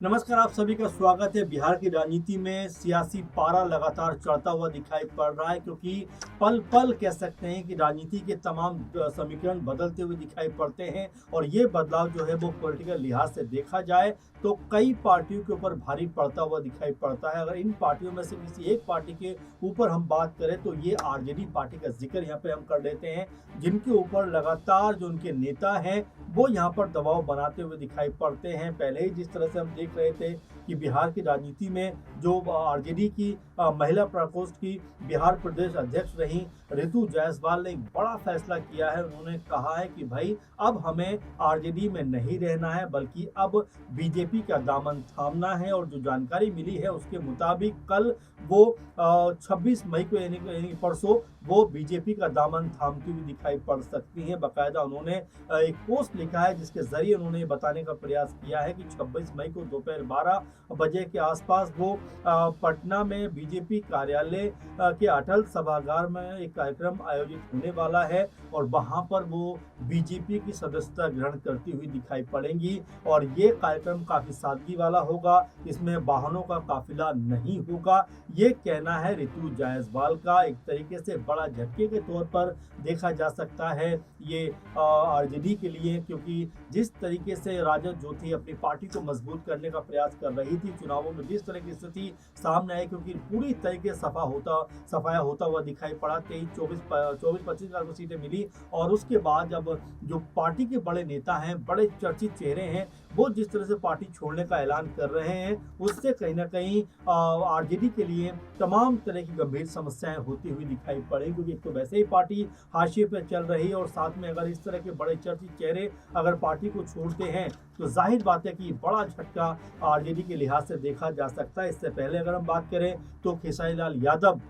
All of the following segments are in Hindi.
नमस्कार, आप सभी का स्वागत है। बिहार की राजनीति में सियासी पारा लगातार चढ़ता हुआ दिखाई पड़ रहा है, क्योंकि पल पल कह सकते हैं कि राजनीति के तमाम समीकरण बदलते हुए दिखाई पड़ते हैं। और ये बदलाव जो है वो पॉलिटिकल लिहाज से देखा जाए तो कई पार्टियों के ऊपर भारी पड़ता हुआ दिखाई पड़ता है। अगर इन पार्टियों में से किसी एक पार्टी के ऊपर हम बात करें तो ये आरजेडी पार्टी का जिक्र यहाँ पे हम कर लेते हैं, जिनके ऊपर लगातार जो उनके नेता हैं वो यहाँ पर दबाव बनाते हुए दिखाई पड़ते हैं। पहले ही जिस तरह से हम देख रहे थे कि बिहार की राजनीति में जो आरजेडी की महिला प्रकोष्ठ की बिहार प्रदेश अध्यक्ष रही रितु जायसवाल ने एक बड़ा फैसला किया है। उन्होंने कहा है कि भाई अब हमें आरजेडी में नहीं रहना है, बल्कि अब बीजेपी का दामन थामना है। और जो जानकारी मिली है उसके मुताबिक कल वो 26 मई को यानी परसों वो बीजेपी का दामन थामती हुई दिखाई पड़ सकती हैं। बाकायदा उन्होंने एक पोस्ट लिखा है जिसके जरिए उन्होंने बताने का प्रयास किया है कि 26 मई को दोपहर 12 बजे के आसपास वो पटना में बीजेपी कार्यालय के अटल सभागार में एक कार्यक्रम आयोजित होने वाला है और वहां पर वो बीजेपी की सदस्यता ग्रहण करती हुई दिखाई पड़ेंगी। और ये कार्यक्रम काफी सादगी वाला होगा, इसमें वाहनों का काफिला नहीं होगा, ये कहना है रितु जायसवाल का। एक तरीके से बड़ा झटके के तौर पर देखा जा सकता है ये आरजेडी के लिए, क्योंकि जिस तरीके से राजद जो थी अपनी पार्टी को मजबूत करने का प्रयास कर रही थी, चुनावों में जिस तरह की स्थिति सामने आई, क्योंकि पूरी तरीके से सफाया होता हुआ दिखाई पड़ा। 23-24-25 को सीटें मिली और उसके बाद जब जो पार्टी के बड़े नेता हैं, बड़े चर्चित चेहरे हैं, वो जिस तरह से पार्टी छोड़ने का ऐलान कर रहे हैं, उससे कहीं ना कहीं आरजेडी के लिए तमाम तरह की गंभीर समस्याएं होती हुई दिखाई पड़ेगी। क्योंकि एक तो वैसे ही पार्टी हाशिए पर चल रही है और साथ में अगर इस तरह के बड़े चर्चित चेहरे अगर पार्टी को छोड़ते हैं तो जाहिर बात है कि बड़ा झटका आरजेडी के लिहाज से देखा जा सकता है। इससे पहले अगर हम बात करें तो खेसारी लाल यादव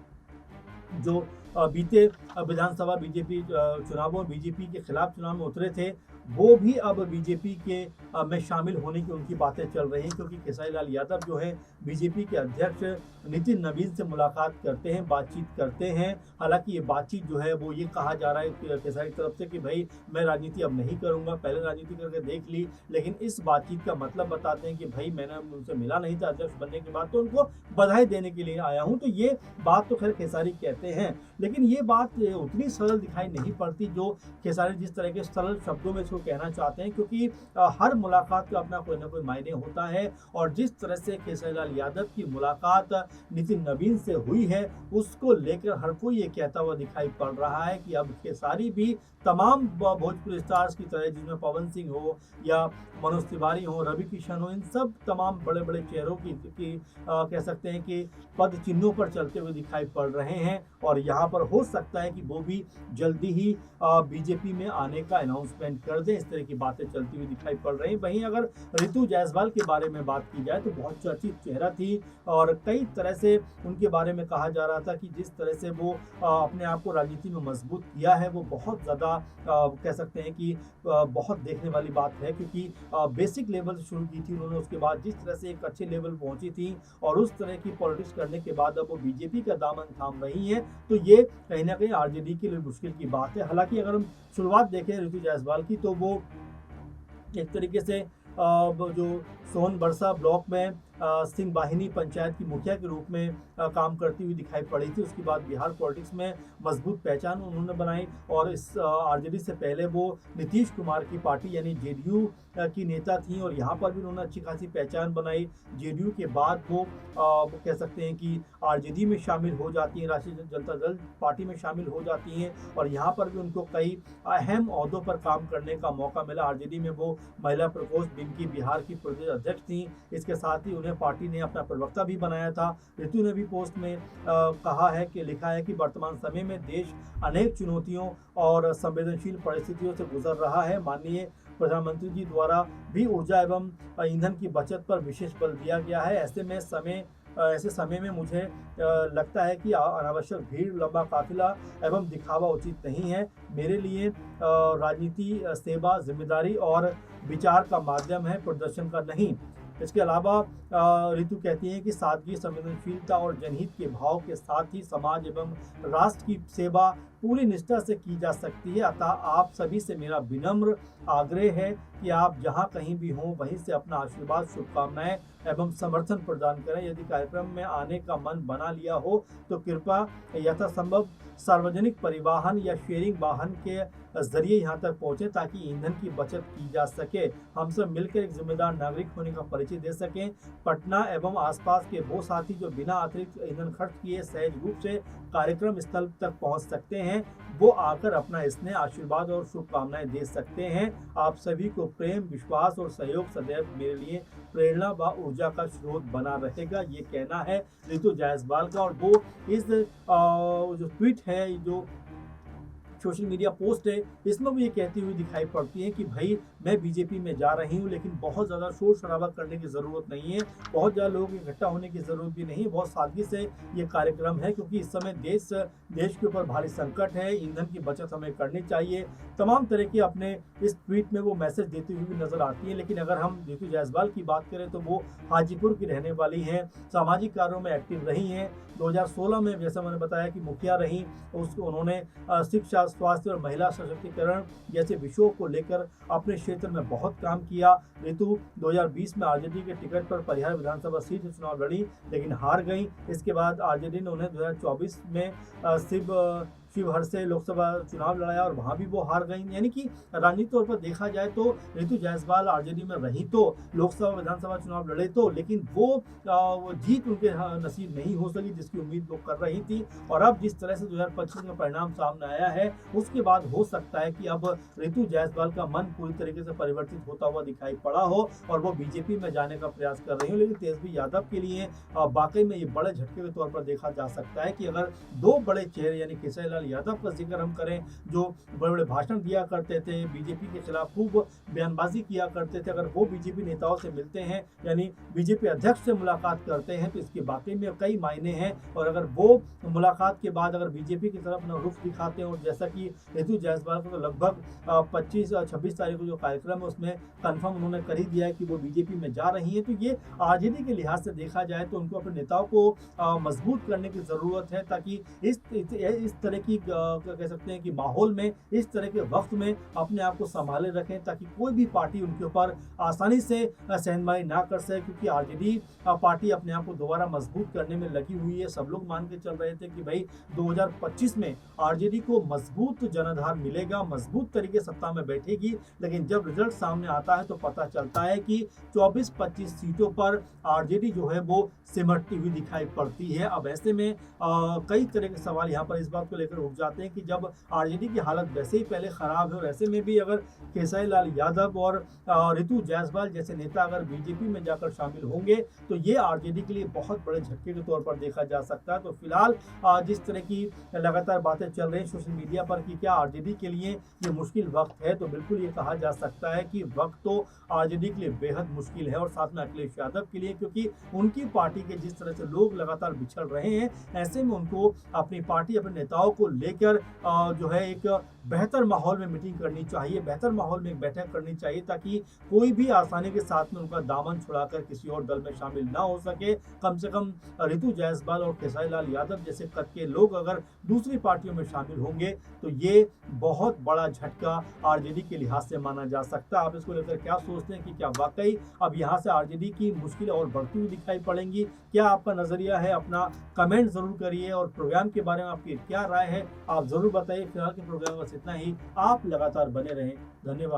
जो बीते विधानसभा बीजेपी चुनावों में बीजेपी के खिलाफ चुनाव में उतरे थे, वो भी अब बीजेपी के में शामिल होने की उनकी बातें चल रही हैं। क्योंकि खेसारी लाल यादव जो है बीजेपी के अध्यक्ष नितिन नवीन से मुलाकात करते हैं, बातचीत करते हैं। हालांकि ये बातचीत जो है वो ये कहा जा रहा है खेसारी तरफ से कि भाई मैं राजनीति अब नहीं करूंगा, पहले राजनीति करके देख ली। लेकिन इस बातचीत का मतलब बताते हैं कि भाई मैंने उनसे मिला नहीं था अध्यक्ष बनने के बाद, तो उनको बधाई देने के लिए आया हूँ। तो ये बात तो खैर खेसारी कहते हैं, लेकिन ये बात उतनी सरल दिखाई नहीं पड़ती जो खेसारी जिस तरह के सरल शब्दों में इसको कहना चाहते हैं। क्योंकि हर मुलाकात का अपना कोई ना कोई मायने होता है और जिस तरह से खेसारी लाल यादव की मुलाकात नितिन नवीन से हुई है, उसको लेकर हर कोई ये कहता हुआ दिखाई पड़ रहा है कि अब खेसारी भी तमाम भोजपुरी स्टार्स की तरह, जिसमें पवन सिंह हो या मनोज तिवारी हो, रवि किशन हो, इन सब तमाम बड़े बड़े चेहरों की कह सकते हैं कि पद चिन्हों पर चलते हुए दिखाई पड़ रहे हैं। और यहाँ पर हो सकता है कि वो भी जल्दी ही बीजेपी में आने का अनाउंसमेंट कर दें। इस तरह की बातें चलती हुई दिखाई पड़ रही हैं। वहीं अगर रितु जायसवाल के बारे में बात की जाए तो बहुत चर्चित चेहरा थी और कई तरह से उनके बारे में कहा जा रहा था कि जिस तरह से वो अपने आप को राजनीति में मजबूत किया है, वो बहुत ज़्यादा कह सकते हैं कि बहुत देखने वाली बात है। क्योंकि बेसिक लेवल से शुरू की थी उन्होंने, उसके बाद जिस तरह से एक अच्छे लेवल पहुंची थी और उस तरह की पॉलिटिक्स करने के बाद अब वो बीजेपी का दामन थाम रही है, तो ये कहीं ना कहीं आरजेडी के लिए मुश्किल की बात है। हालांकि अगर हम शुरुआत देखें रितु जायसवाल की, तो वो एक तरीके से जो सोनबरसा ब्लॉक में सिंह वाहिनी पंचायत की मुखिया के रूप में काम करती हुई दिखाई पड़ी थी। उसके बाद बिहार पॉलिटिक्स में मजबूत पहचान उन्होंने बनाई और इस आरजेडी से पहले वो नीतीश कुमार की पार्टी यानी जेडीयू की नेता थी और यहाँ पर भी उन्होंने अच्छी खासी पहचान बनाई। जेडीयू के बाद वो कह सकते हैं कि आरजेडी में शामिल हो जाती हैं, राष्ट्रीय जनता दल पार्टी में शामिल हो जाती हैं और यहाँ पर भी उनको कई अहम ओहदों पर काम करने का मौका मिला। आरजेडी में वो महिला प्रकोष्ठ जिनकी बिहार की प्रदेश अध्यक्ष थी, इसके साथ ही उन्हें पार्टी ने अपना प्रवक्ता भी बनाया था। ऋतु ने भी पोस्ट में कहा है कि लिखा है कि वर्तमान समय में देश अनेक चुनौतियों और संवेदनशील परिस्थितियों से गुजर रहा है। माननीय प्रधानमंत्री जी द्वारा भी ऊर्जा एवं ईंधन की बचत पर विशेष बल दिया गया है। ऐसे समय में मुझे लगता है कि अनावश्यक भीड़, लंबा काफिला एवं दिखावा उचित नहीं है। मेरे लिए राजनीति सेवा, जिम्मेदारी और विचार का माध्यम है, प्रदर्शन का नहीं। इसके अलावा ऋतु कहती हैं कि सादगी, संवेदनशीलता और जनहित के भाव के साथ ही समाज एवं राष्ट्र की सेवा पूरी निष्ठा से की जा सकती है। अतः आप सभी से मेरा विनम्र आग्रह है कि आप जहां कहीं भी हों वहीं से अपना आशीर्वाद, शुभकामनाएं एवं समर्थन प्रदान करें। यदि कार्यक्रम में आने का मन बना लिया हो तो कृपया यथासंभव सार्वजनिक परिवहन या शेयरिंग वाहन के जरिए यहाँ तक पहुंचे ताकि ईंधन की बचत की जा सके। हम सब मिलकर एक जिम्मेदार नागरिक होने का परिचय दे सकें। पटना एवं आसपास के वो साथी जो बिना अतिरिक्त ईंधन खर्च किए सहज रूप से कार्यक्रम स्थल तक पहुंच सकते हैं, वो आकर अपना स्नेह, आशीर्वाद और शुभकामनाएं दे सकते हैं। आप सभी को प्रेम, विश्वास और सहयोग सदैव मेरे लिए प्रेरणा व ऊर्जा का स्रोत बना रहेगा, ये कहना है रितु जायसवाल का। और वो इस जो ट्वीट है, जो सोशल मीडिया पोस्ट है, इसमें वो ये कहती हुई दिखाई पड़ती है कि भाई मैं बीजेपी में जा रही हूँ, लेकिन बहुत ज़्यादा शोर शराबा करने की ज़रूरत नहीं है, बहुत ज़्यादा लोगों की इकट्ठा होने की ज़रूरत भी नहीं है। बहुत सादगी से ये कार्यक्रम है क्योंकि इस समय देश के ऊपर भारी संकट है, ईंधन की बचत हमें करनी चाहिए। तमाम तरह के अपने इस ट्वीट में वो मैसेज देती हुई भी नजर आती है। लेकिन अगर हम रितु जायसवाल की बात करें तो वो हाजीपुर की रहने वाली हैं, सामाजिक कार्यों में एक्टिव रही हैं। 2016 में जैसा मैंने बताया कि मुखिया रही, उन्होंने शिक्षा, स्वास्थ्य और महिला सशक्तिकरण जैसे विषयों को लेकर अपने क्षेत्र में बहुत काम किया। रितु 2020 में आरजेडी के टिकट पर परिहार विधानसभा सीट से चुनाव लड़ी, लेकिन हार गई। इसके बाद आरजेडी ने उन्हें 2024 में शिवहर से लोकसभा चुनाव लड़ाया और वहां भी वो हार गई। यानी कि राजनीतिक तौर पर देखा जाए तो रितु जायसवाल आरजेडी में रही तो, लोकसभा विधानसभा चुनाव लड़े तो, लेकिन वो जीत उनके नसीब नहीं हो सकी जिसकी उम्मीद लोग कर रही थी। और अब जिस तरह से 2025 में परिणाम सामने आया है, उसके बाद हो सकता है कि अब रितु जायसवाल का मन पूरी तरीके से परिवर्तित होता हुआ दिखाई पड़ा हो और वो बीजेपी में जाने का प्रयास कर रही हो। लेकिन तेजस्वी यादव के लिए वाकई में ये बड़े झटके के तौर पर देखा जा सकता है कि अगर दो बड़े चेहरे यानी केशरी लाल यादव का जिक्र हम करें, जो बड़े बड़े भाषण दिया करते थे, बीजेपी के खिलाफ खूब बयानबाजी किया करते थे, अगर वो बीजेपी नेताओं से मिलते हैं यानी बीजेपी अध्यक्ष से मुलाकात करते हैं तो इसके वाकई में कई मायने हैं। और अगर वो मुलाकात के बाद अगर बीजेपी की तरफ न रुख दिखाते हैं, और जैसा कि रितु जायसवाल को तो लगभग 25-26 तारीख को जो कार्यक्रम है उसमें कंफर्म उन्होंने कर ही दिया है कि वो बीजेपी में जा रही है, तो ये आरजेडी के लिहाज से देखा जाए तो उनको अपने नेताओं को मजबूत करने की जरूरत है, ताकि इस तरह की कह सकते हैं कि माहौल में, इस तरह के वक्त में अपने आप को संभाले रखें ताकि कोई भी पार्टी उनके ऊपर आसानी से सहनमाई ना कर सके। क्योंकि आरजेडी पार्टी अपने आप को दोबारा मजबूत करने में लगी हुई है। सब लोग मान के चल रहे थे कि भाई 2025 में आरजेडी को मजबूत जनाधार मिलेगा, मजबूत तरीके सत्ता में बैठेगी, लेकिन जब रिजल्ट सामने आता है तो पता चलता है कि 24-25 सीटों पर आरजेडी जो है वो सिमटती हुई दिखाई पड़ती है। अब ऐसे में कई तरह के सवाल यहाँ पर इस बात को लेकर उठ जाते हैं कि जब आरजेडी की हालत वैसे ही पहले खराब है और ऐसे में भी अगर केशरी लाल यादव और रितु जायसवाल जैसे नेता अगर बीजेपी में जाकर शामिल होंगे तो ये आरजेडी के लिए बहुत बड़े झटके के तौर पर देखा जा सकता है। तो फिलहाल जिस तरह की लगातार बातें चल रही सोशल मीडिया पर कि क्या आरजेडी के लिए ये मुश्किल वक्त है, तो बिल्कुल ये कहा जा सकता है कि वक्त तो आरजेडी के लिए बेहद मुश्किल है और साथ में अखिलेश यादव के लिए, क्योंकि उनकी पार्टी के जिस तरह से लोग लगातार बिछड़ रहे हैं, ऐसे में उनको अपनी पार्टी, अपने नेताओं को लेकर जो है एक बेहतर माहौल में मीटिंग करनी चाहिए, बेहतर माहौल में एक बैठक करनी चाहिए ताकि कोई भी आसानी के साथ में उनका दामन छुड़ाकर किसी और दल में शामिल ना हो सके। कम से कम रितु जायसवाल और केशरी लाल यादव जैसे कद के लोग अगर दूसरी पार्टियों में शामिल होंगे तो ये बहुत बड़ा झटका आरजेडी के लिहाज से माना जा सकता है। आप इसको लेकर क्या सोचते हैं कि क्या वाकई अब यहाँ से आरजेडी की मुश्किलें और बढ़ती हुई दिखाई पड़ेंगी? क्या आपका नजरिया है? अपना कमेंट जरूर करिए और प्रोग्राम के बारे में आपकी क्या राय है आप जरूर बताइए। फिलहाल के प्रोग्राम में बस इतना ही। आप लगातार बने रहें। धन्यवाद।